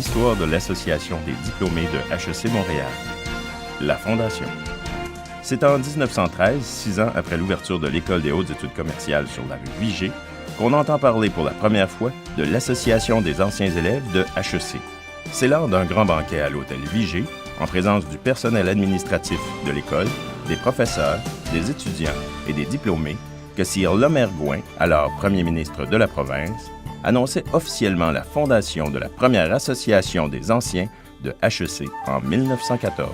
l'histoire de l'Association des diplômés de HEC Montréal. La Fondation. C'est en 1913, 6 ans après l'ouverture de l'École des hautes études commerciales sur la rue Vigée, qu'on entend parler pour la première fois de l'Association des anciens élèves de HEC. C'est lors d'un grand banquet à l'hôtel Vigée, en présence du personnel administratif de l'école, des professeurs, des étudiants et des diplômés, que Sir Lomergouin, alors premier ministre de la province, annonçait officiellement la fondation de la première association des anciens de HEC en 1914.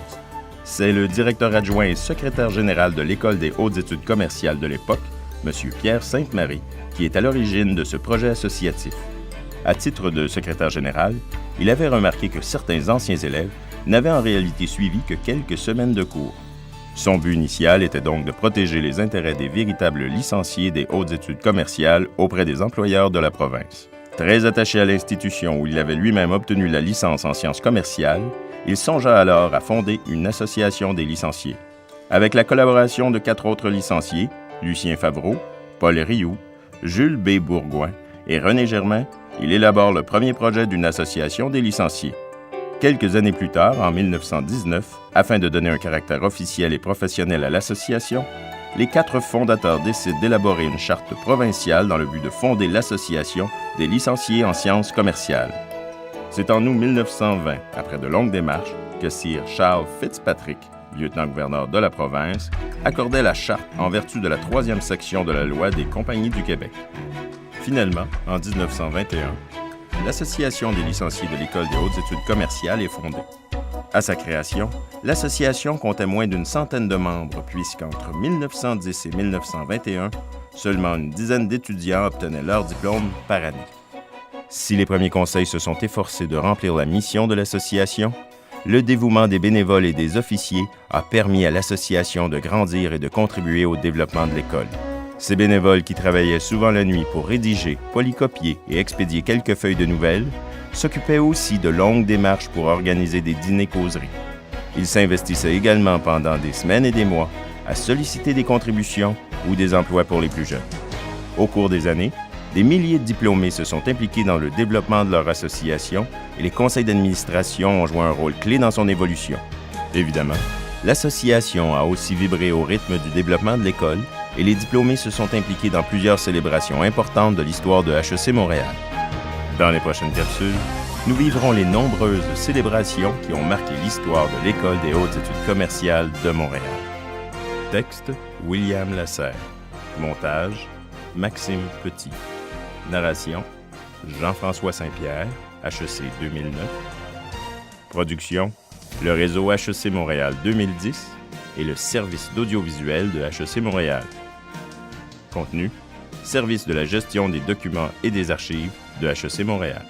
C'est le directeur adjoint et secrétaire général de l'École des hautes études commerciales de l'époque, M. Pierre Sainte-Marie, qui est à l'origine de ce projet associatif. À titre de secrétaire général, il avait remarqué que certains anciens élèves n'avaient en réalité suivi que quelques semaines de cours. Son but initial était donc de protéger les intérêts des véritables licenciés des hautes études commerciales auprès des employeurs de la province. Très attaché à l'institution où il avait lui-même obtenu la licence en sciences commerciales, il songea alors à fonder une association des licenciés. Avec la collaboration de 4 autres licenciés, Lucien Favreau, Paul Rioux, Jules B. Bourgoin et René Germain, il élabore le premier projet d'une association des licenciés. Quelques années plus tard, en 1919, afin de donner un caractère officiel et professionnel à l'association, les 4 fondateurs décident d'élaborer une charte provinciale dans le but de fonder l'Association des licenciés en sciences commerciales. C'est en août 1920, après de longues démarches, que Sir Charles Fitzpatrick, lieutenant-gouverneur de la province, accordait la charte en vertu de la 3e section de la loi des compagnies du Québec. Finalement, en 1921, l'Association des licenciés de l'École des hautes études commerciales est fondée. À sa création, l'association comptait moins d'une centaine de membres puisqu'entre 1910 et 1921, seulement une dizaine d'étudiants obtenaient leur diplôme par année. Si les premiers conseils se sont efforcés de remplir la mission de l'association, le dévouement des bénévoles et des officiers a permis à l'association de grandir et de contribuer au développement de l'école. Ces bénévoles qui travaillaient souvent la nuit pour rédiger, polycopier et expédier quelques feuilles de nouvelles s'occupaient aussi de longues démarches pour organiser des dîners-causeries. Ils s'investissaient également pendant des semaines et des mois à solliciter des contributions ou des emplois pour les plus jeunes. Au cours des années, des milliers de diplômés se sont impliqués dans le développement de leur association et les conseils d'administration ont joué un rôle clé dans son évolution. Évidemment, l'association a aussi vibré au rythme du développement de l'école et les diplômés se sont impliqués dans plusieurs célébrations importantes de l'histoire de HEC Montréal. Dans les prochaines capsules, nous vivrons les nombreuses célébrations qui ont marqué l'histoire de l'École des hautes études commerciales de Montréal. Texte, William Lasserre. Montage, Maxime Petit. Narration, Jean-François Saint-Pierre, HEC 2009. Production, le réseau HEC Montréal 2010 et le service d'audiovisuel de HEC Montréal. Contenu, service de la gestion des documents et des archives de HEC Montréal.